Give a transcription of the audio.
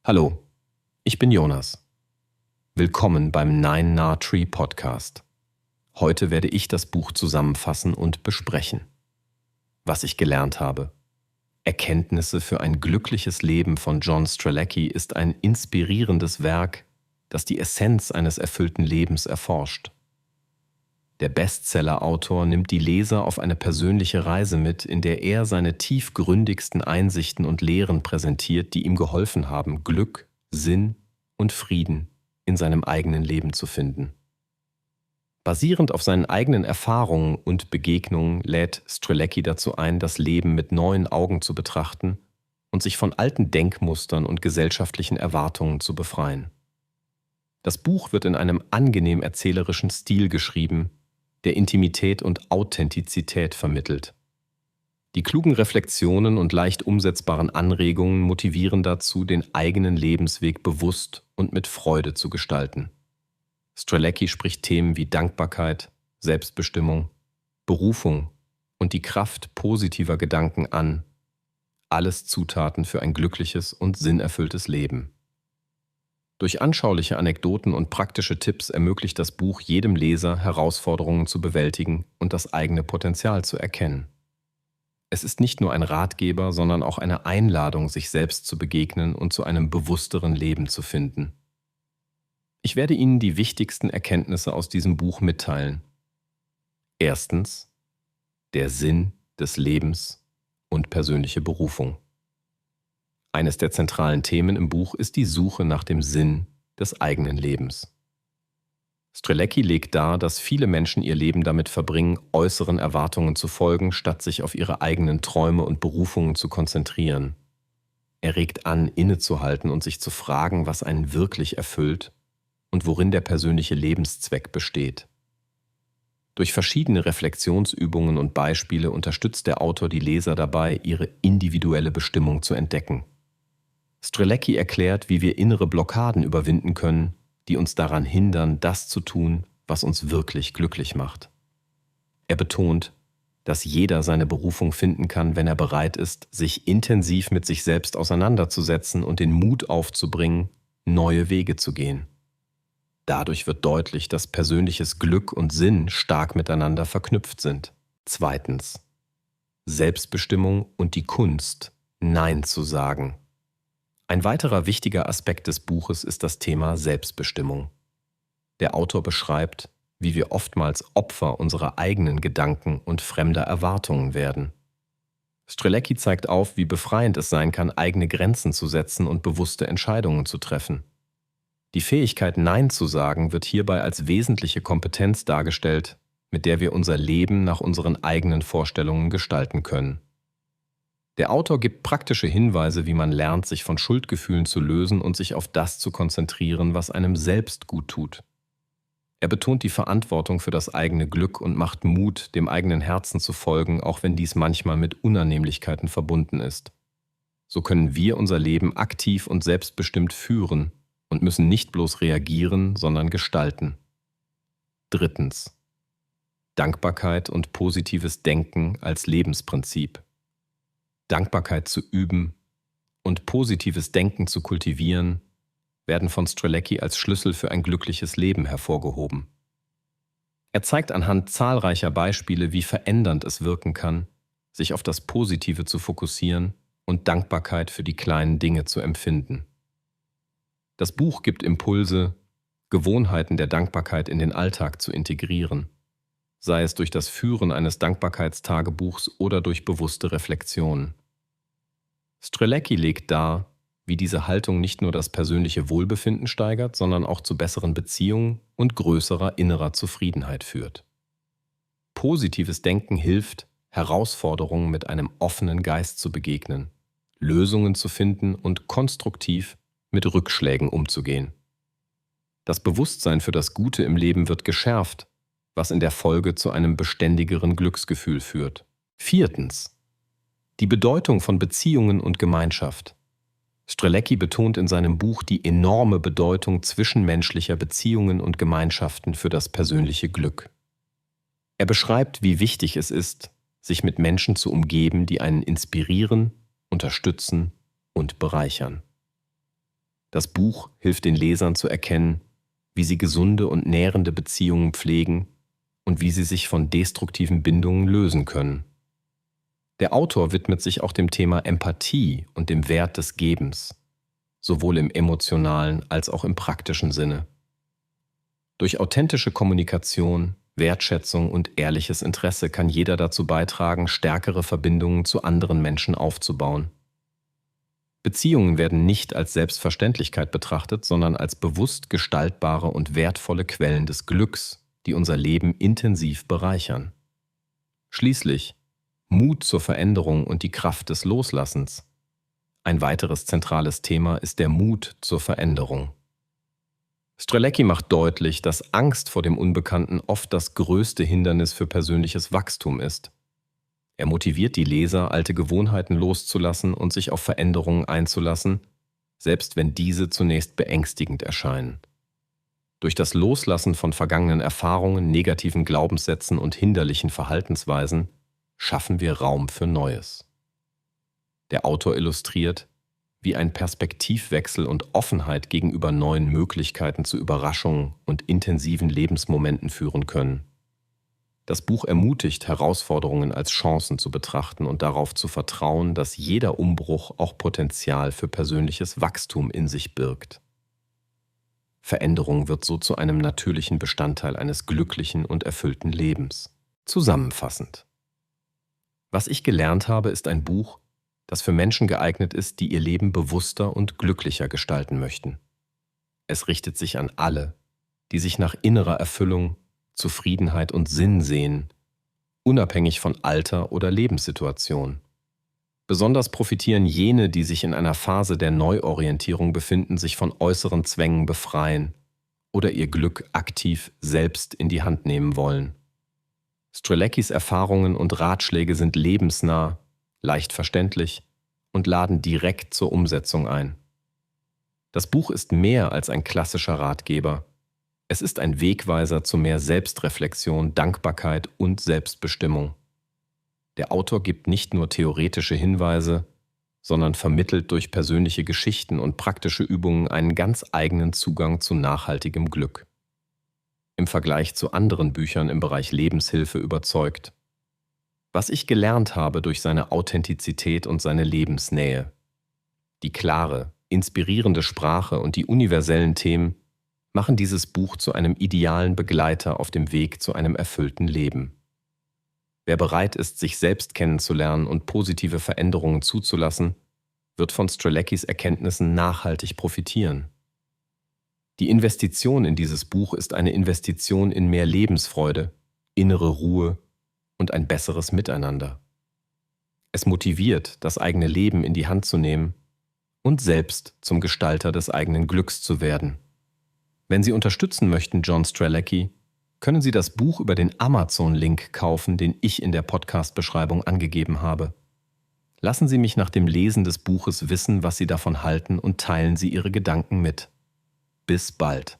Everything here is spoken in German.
Hallo, ich bin Jonas. Willkommen beim Nine Nah Tree Podcast. Heute werde ich das Buch zusammenfassen und besprechen. Was ich gelernt habe. Erkenntnisse für ein glückliches Leben von John Strzelecki ist ein inspirierendes Werk, das die Essenz eines erfüllten Lebens erforscht. Der Bestseller-Autor nimmt die Leser auf eine persönliche Reise mit, in der er seine tiefgründigsten Einsichten und Lehren präsentiert, die ihm geholfen haben, Glück, Sinn und Frieden in seinem eigenen Leben zu finden. Basierend auf seinen eigenen Erfahrungen und Begegnungen lädt Strzelecki dazu ein, das Leben mit neuen Augen zu betrachten und sich von alten Denkmustern und gesellschaftlichen Erwartungen zu befreien. Das Buch wird in einem angenehm erzählerischen Stil geschrieben, der Intimität und Authentizität vermittelt. Die klugen Reflexionen und leicht umsetzbaren Anregungen motivieren dazu, den eigenen Lebensweg bewusst und mit Freude zu gestalten. Strzelecki spricht Themen wie Dankbarkeit, Selbstbestimmung, Berufung und die Kraft positiver Gedanken an, alles Zutaten für ein glückliches und sinnerfülltes Leben. Durch anschauliche Anekdoten und praktische Tipps ermöglicht das Buch jedem Leser, Herausforderungen zu bewältigen und das eigene Potenzial zu erkennen. Es ist nicht nur ein Ratgeber, sondern auch eine Einladung, sich selbst zu begegnen und zu einem bewussteren Leben zu finden. Ich werde Ihnen die wichtigsten Erkenntnisse aus diesem Buch mitteilen. Erstens, der Sinn des Lebens und persönliche Berufung. Eines der zentralen Themen im Buch ist die Suche nach dem Sinn des eigenen Lebens. Strzelecki legt dar, dass viele Menschen ihr Leben damit verbringen, äußeren Erwartungen zu folgen, statt sich auf ihre eigenen Träume und Berufungen zu konzentrieren. Er regt an, innezuhalten und sich zu fragen, was einen wirklich erfüllt und worin der persönliche Lebenszweck besteht. Durch verschiedene Reflexionsübungen und Beispiele unterstützt der Autor die Leser dabei, ihre individuelle Bestimmung zu entdecken. Strzelecki erklärt, wie wir innere Blockaden überwinden können, die uns daran hindern, das zu tun, was uns wirklich glücklich macht. Er betont, dass jeder seine Berufung finden kann, wenn er bereit ist, sich intensiv mit sich selbst auseinanderzusetzen und den Mut aufzubringen, neue Wege zu gehen. Dadurch wird deutlich, dass persönliches Glück und Sinn stark miteinander verknüpft sind. Zweitens, Selbstbestimmung und die Kunst, Nein zu sagen. Ein weiterer wichtiger Aspekt des Buches ist das Thema Selbstbestimmung. Der Autor beschreibt, wie wir oftmals Opfer unserer eigenen Gedanken und fremder Erwartungen werden. Strzelecki zeigt auf, wie befreiend es sein kann, eigene Grenzen zu setzen und bewusste Entscheidungen zu treffen. Die Fähigkeit, Nein zu sagen, wird hierbei als wesentliche Kompetenz dargestellt, mit der wir unser Leben nach unseren eigenen Vorstellungen gestalten können. Der Autor gibt praktische Hinweise, wie man lernt, sich von Schuldgefühlen zu lösen und sich auf das zu konzentrieren, was einem selbst gut tut. Er betont die Verantwortung für das eigene Glück und macht Mut, dem eigenen Herzen zu folgen, auch wenn dies manchmal mit Unannehmlichkeiten verbunden ist. So können wir unser Leben aktiv und selbstbestimmt führen und müssen nicht bloß reagieren, sondern gestalten. Drittens. Dankbarkeit und positives Denken als Lebensprinzip. Dankbarkeit zu üben und positives Denken zu kultivieren, werden von Strzelecki als Schlüssel für ein glückliches Leben hervorgehoben. Er zeigt anhand zahlreicher Beispiele, wie verändernd es wirken kann, sich auf das Positive zu fokussieren und Dankbarkeit für die kleinen Dinge zu empfinden. Das Buch gibt Impulse, Gewohnheiten der Dankbarkeit in den Alltag zu integrieren, sei es durch das Führen eines Dankbarkeitstagebuchs oder durch bewusste Reflexion. Strzelecki legt dar, wie diese Haltung nicht nur das persönliche Wohlbefinden steigert, sondern auch zu besseren Beziehungen und größerer innerer Zufriedenheit führt. Positives Denken hilft, Herausforderungen mit einem offenen Geist zu begegnen, Lösungen zu finden und konstruktiv mit Rückschlägen umzugehen. Das Bewusstsein für das Gute im Leben wird geschärft, was in der Folge zu einem beständigeren Glücksgefühl führt. Viertens. Die Bedeutung von Beziehungen und Gemeinschaft. Strzelecki betont in seinem Buch die enorme Bedeutung zwischenmenschlicher Beziehungen und Gemeinschaften für das persönliche Glück. Er beschreibt, wie wichtig es ist, sich mit Menschen zu umgeben, die einen inspirieren, unterstützen und bereichern. Das Buch hilft den Lesern zu erkennen, wie sie gesunde und nährende Beziehungen pflegen und wie sie sich von destruktiven Bindungen lösen können. Der Autor widmet sich auch dem Thema Empathie und dem Wert des Gebens, sowohl im emotionalen als auch im praktischen Sinne. Durch authentische Kommunikation, Wertschätzung und ehrliches Interesse kann jeder dazu beitragen, stärkere Verbindungen zu anderen Menschen aufzubauen. Beziehungen werden nicht als Selbstverständlichkeit betrachtet, sondern als bewusst gestaltbare und wertvolle Quellen des Glücks, die unser Leben intensiv bereichern. Schließlich Mut zur Veränderung und die Kraft des Loslassens. Ein weiteres zentrales Thema ist der Mut zur Veränderung. Strzelecki macht deutlich, dass Angst vor dem Unbekannten oft das größte Hindernis für persönliches Wachstum ist. Er motiviert die Leser, alte Gewohnheiten loszulassen und sich auf Veränderungen einzulassen, selbst wenn diese zunächst beängstigend erscheinen. Durch das Loslassen von vergangenen Erfahrungen, negativen Glaubenssätzen und hinderlichen Verhaltensweisen schaffen wir Raum für Neues. Der Autor illustriert, wie ein Perspektivwechsel und Offenheit gegenüber neuen Möglichkeiten zu Überraschungen und intensiven Lebensmomenten führen können. Das Buch ermutigt, Herausforderungen als Chancen zu betrachten und darauf zu vertrauen, dass jeder Umbruch auch Potenzial für persönliches Wachstum in sich birgt. Veränderung wird so zu einem natürlichen Bestandteil eines glücklichen und erfüllten Lebens. Zusammenfassend: Was ich gelernt habe, ist ein Buch, das für Menschen geeignet ist, die ihr Leben bewusster und glücklicher gestalten möchten. Es richtet sich an alle, die sich nach innerer Erfüllung, Zufriedenheit und Sinn sehen, unabhängig von Alter oder Lebenssituation. Besonders profitieren jene, die sich in einer Phase der Neuorientierung befinden, sich von äußeren Zwängen befreien oder ihr Glück aktiv selbst in die Hand nehmen wollen. Strzelecki's Erfahrungen und Ratschläge sind lebensnah, leicht verständlich und laden direkt zur Umsetzung ein. Das Buch ist mehr als ein klassischer Ratgeber. Es ist ein Wegweiser zu mehr Selbstreflexion, Dankbarkeit und Selbstbestimmung. Der Autor gibt nicht nur theoretische Hinweise, sondern vermittelt durch persönliche Geschichten und praktische Übungen einen ganz eigenen Zugang zu nachhaltigem Glück. Im Vergleich zu anderen Büchern im Bereich Lebenshilfe überzeugt. Was ich gelernt habe durch seine Authentizität und seine Lebensnähe. Die klare, inspirierende Sprache und die universellen Themen machen dieses Buch zu einem idealen Begleiter auf dem Weg zu einem erfüllten Leben. Wer bereit ist, sich selbst kennenzulernen und positive Veränderungen zuzulassen, wird von Strzelecki's Erkenntnissen nachhaltig profitieren. Die Investition in dieses Buch ist eine Investition in mehr Lebensfreude, innere Ruhe und ein besseres Miteinander. Es motiviert, das eigene Leben in die Hand zu nehmen und selbst zum Gestalter des eigenen Glücks zu werden. Wenn Sie unterstützen möchten, John Strzelecki, können Sie das Buch über den Amazon-Link kaufen, den ich in der Podcast-Beschreibung angegeben habe. Lassen Sie mich nach dem Lesen des Buches wissen, was Sie davon halten, und teilen Sie Ihre Gedanken mit. Bis bald.